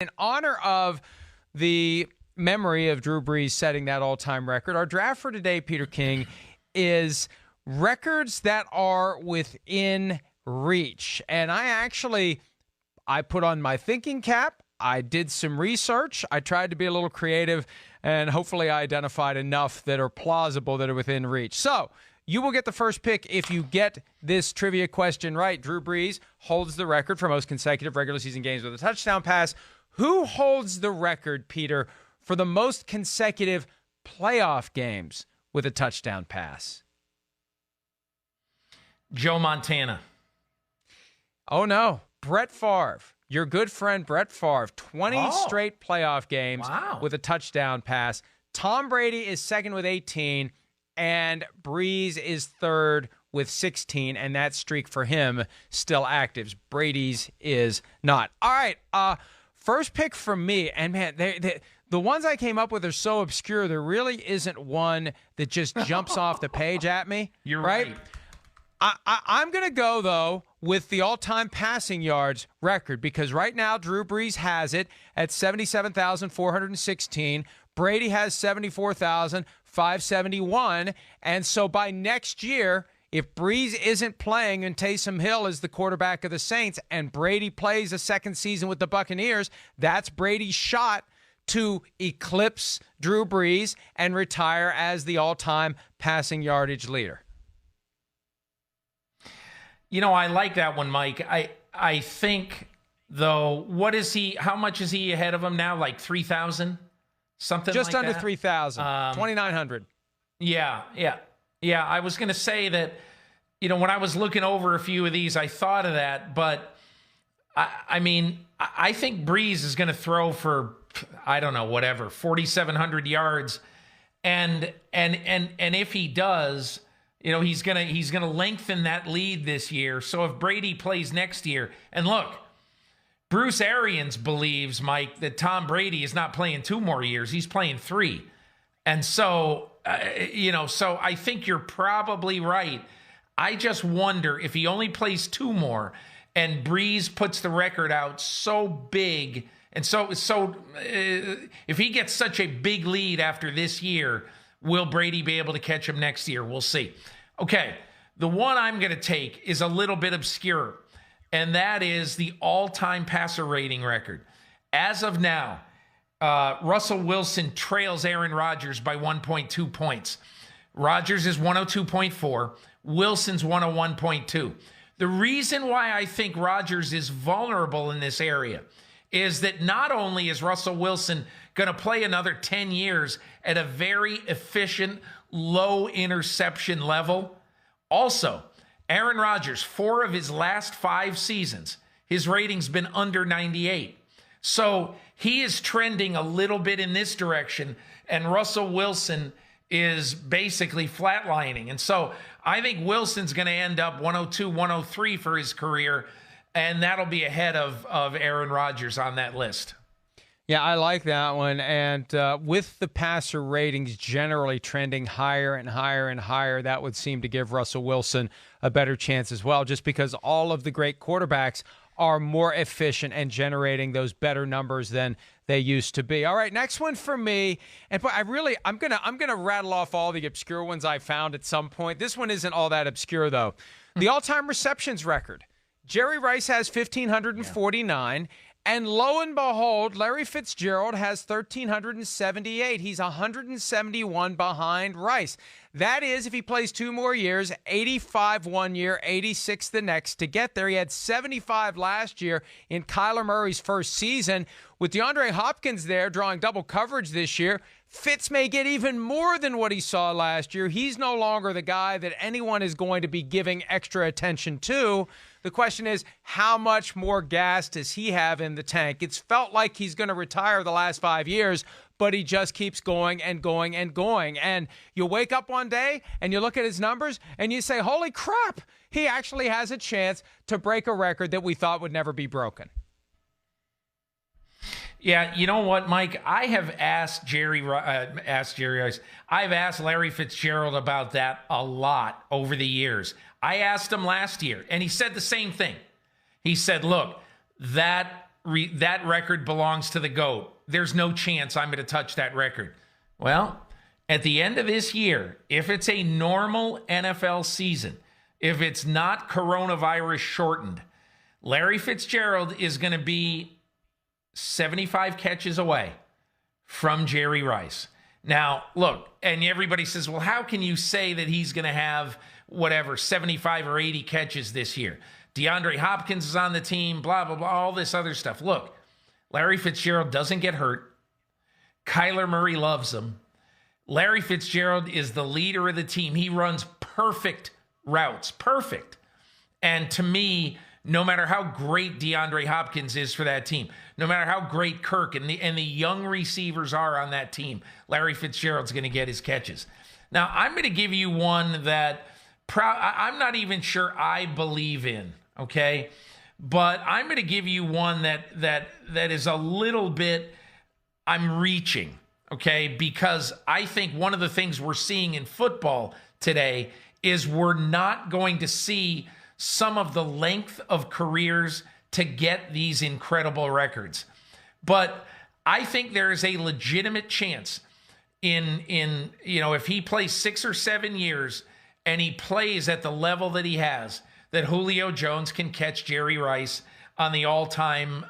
In honor of the memory of Drew Brees setting that all-time record, our draft for today, Peter King, is records that are within reach. And I put on my thinking cap. I did some research. I tried to be a little creative, and hopefully I identified enough that are plausible, that are within reach. So you will get the first pick if you get this trivia question right. Drew Brees holds the record for most consecutive regular season games with a touchdown pass. Who holds the record, Peter, for the most consecutive playoff games with a touchdown pass? Joe Montana. Oh, no. Brett Favre. Your good friend Brett Favre. 20 straight playoff games with a touchdown pass. Tom Brady is second with 18, and Brees is third with 16, and that streak for him still active. Brady's is not. All right, first pick from me, and man, the ones I came up with are so obscure, there really isn't one that just jumps off the page at me. You're right. I'm going to go, though, with the all-time passing yards record, because right now Drew Brees has it at 77,416. Brady has 74,571. And so by next year, if Brees isn't playing and Taysom Hill is the quarterback of the Saints and Brady plays a second season with the Buccaneers, that's Brady's shot to eclipse Drew Brees and retire as the all-time passing yardage leader. You know, I like that one, Mike. I think, though, how much is he ahead of him now? Like 3,000? Something just like under that? 3,000. 2,900. Yeah. I was going to say that, you know, when I was looking over a few of these, I thought of that. But, I think Brees is going to throw for, I don't know, whatever, 4,700 yards. And if he does, you know, he's gonna lengthen that lead this year. So if Brady plays next year, and look, Bruce Arians believes, Mike, that Tom Brady is not playing 2 more years; he's playing 3. And so, so I think you're probably right. I just wonder if he only plays 2 more, and Brees puts the record out so big, and so if he gets such a big lead after this year, will Brady be able to catch him next year? We'll see. Okay, the one I'm going to take is a little bit obscure, and that is the all-time passer rating record. As of now, Russell Wilson trails Aaron Rodgers by 1.2 points. Rodgers is 102.4. Wilson's 101.2. The reason why I think Rodgers is vulnerable in this area is that not only is Russell Wilson going to play another 10 years at a very efficient, low interception level, also, Aaron Rodgers, 4 of his last 5 seasons, his rating's been under 98. So he is trending a little bit in this direction, and Russell Wilson is basically flatlining. And so I think Wilson's going to end up 102, 103 for his career, and that'll be ahead of Aaron Rodgers on that list. Yeah, I like that one. And with the passer ratings generally trending higher and higher and higher, that would seem to give Russell Wilson a better chance as well, just because all of the great quarterbacks are more efficient and generating those better numbers than they used to be. All right, next one for me. And I'm gonna rattle off all the obscure ones I found at some point. This one isn't all that obscure though. The all-time receptions record. Jerry Rice has 1,549. And lo and behold, Larry Fitzgerald has 1,378. He's 171 behind Rice. That is, if he plays 2 more years, 85 one year, 86 the next to get there. He had 75 last year in Kyler Murray's first season. With DeAndre Hopkins there drawing double coverage this year, Fitz may get even more than what he saw last year. He's no longer the guy that anyone is going to be giving extra attention to. The question is, how much more gas does he have in the tank? It's felt like he's going to retire the last 5 years, but he just keeps going and going and going. And you wake up one day and you look at his numbers and you say, holy crap, he actually has a chance to break a record that we thought would never be broken. Yeah, you know what, Mike? I have asked Jerry Rice. I've asked Larry Fitzgerald about that a lot over the years. I asked him last year, and he said the same thing. He said, look, that that record belongs to the GOAT. There's no chance I'm going to touch that record. Well, at the end of this year, if it's a normal NFL season, if it's not coronavirus shortened, Larry Fitzgerald is going to be 75 catches away from Jerry Rice. Now, look, and everybody says, well, how can you say that he's going to have 75 or 80 catches this year? DeAndre Hopkins is on the team, blah, blah, blah, all this other stuff. Look, Larry Fitzgerald doesn't get hurt. Kyler Murray loves him. Larry Fitzgerald is the leader of the team. He runs perfect routes, perfect. And to me, no matter how great DeAndre Hopkins is for that team, no matter how great Kirk and the young receivers are on that team, Larry Fitzgerald's going to get his catches. Now, I'm going to give you one that I'm not even sure I believe in, okay? But I'm going to give you one that is a little bit, I'm reaching, okay? Because I think one of the things we're seeing in football today is we're not going to see some of the length of careers to get these incredible records. But I think there is a legitimate chance in if he plays 6 or 7 years and he plays at the level that he has, that Julio Jones can catch Jerry Rice on the all-time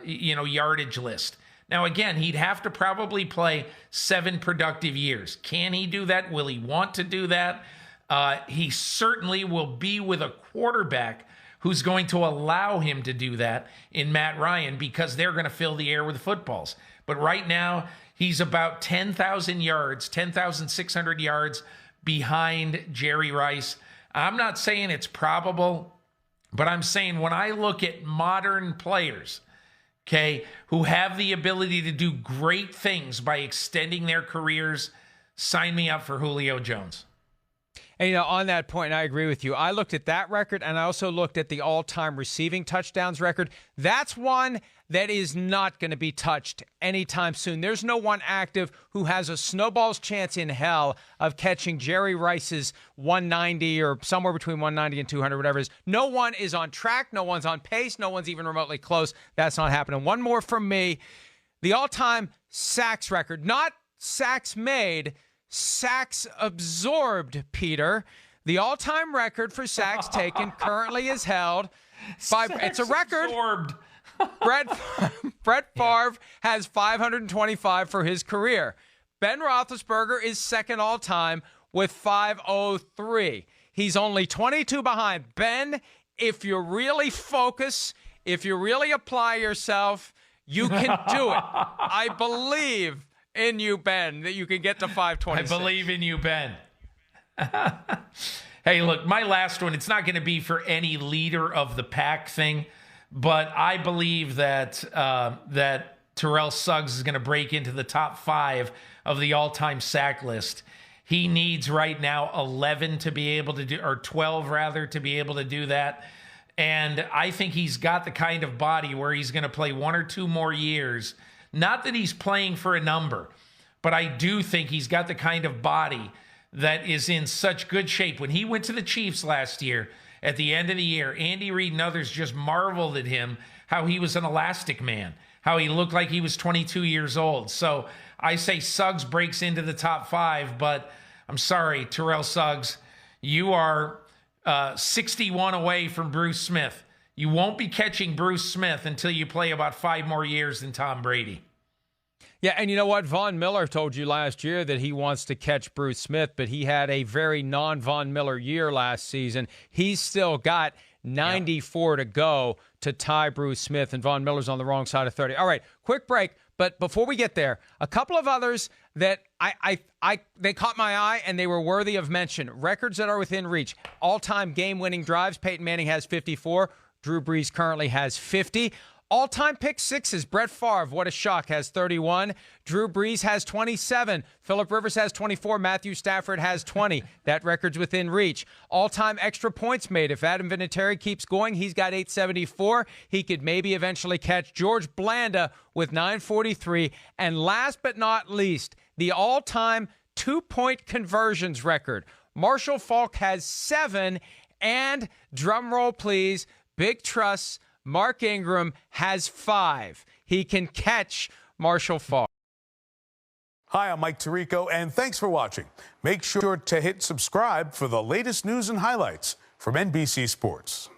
yardage list. Now, again, he'd have to probably play 7 productive years. Can he do that? Will he want to do that? He certainly will be with a quarterback who's going to allow him to do that in Matt Ryan, because they're going to fill the air with footballs. But right now, he's about 10,000 yards, 10,600 yards behind Jerry Rice. I'm not saying it's probable, but I'm saying when I look at modern players, okay, who have the ability to do great things by extending their careers, sign me up for Julio Jones. And, on that point, I agree with you. I looked at that record, and I also looked at the all-time receiving touchdowns record. That's one that is not going to be touched anytime soon. There's no one active who has a snowball's chance in hell of catching Jerry Rice's 190 or somewhere between 190 and 200, whatever it is. No one is on track. No one's on pace. No one's even remotely close. That's not happening. One more from me. The all-time sacks record, not sacks made, sacks absorbed, Peter. The all-time record for sacks taken currently is held by, it's a record. Absorbed. Brett Favre has 525 for his career. Ben Roethlisberger is second all-time with 503. He's only 22 behind. Ben, if you really focus, if you really apply yourself, you can do it. I believe in you, Ben, that you can get to 526. I believe in you, Ben. Hey, look, my last one, it's not going to be for any leader of the pack thing, but I believe that Terrell Suggs is going to break into the top 5 of the all-time sack list. He needs right now 11 to be able to do, or 12 rather, to be able to do that. And I think he's got the kind of body where he's going to play 1 or 2 more years. Not that he's playing for a number, but I do think he's got the kind of body that is in such good shape. When he went to the Chiefs last year, at the end of the year, Andy Reid and others just marveled at him, how he was an elastic man, how he looked like he was 22 years old. So I say Suggs breaks into the top 5, but I'm sorry, Terrell Suggs, you are 61 away from Bruce Smith. You won't be catching Bruce Smith until you play about 5 more years than Tom Brady. Yeah, and you know what? Von Miller told you last year that he wants to catch Bruce Smith, but he had a very non-Von Miller year last season. He's still got 94 to go to tie Bruce Smith, and Von Miller's on the wrong side of 30. All right, quick break. But before we get there, a couple of others that they caught my eye and they were worthy of mention. Records that are within reach. All-time game-winning drives. Peyton Manning has 54. Drew Brees currently has 50. All-time pick sixes. Brett Favre, what a shock, has 31. Drew Brees has 27. Phillip Rivers has 24. Matthew Stafford has 20. That record's within reach. All-time extra points made. If Adam Vinatieri keeps going, he's got 874. He could maybe eventually catch George Blanda with 943. And last but not least, the all-time two-point conversions record. Marshall Faulk has 7. And, drum roll please, big trusts, Mark Ingram has 5. He can catch Marshall Faulk. Hi, I'm Mike Tirico, and thanks for watching. Make sure to hit subscribe for the latest news and highlights from NBC Sports.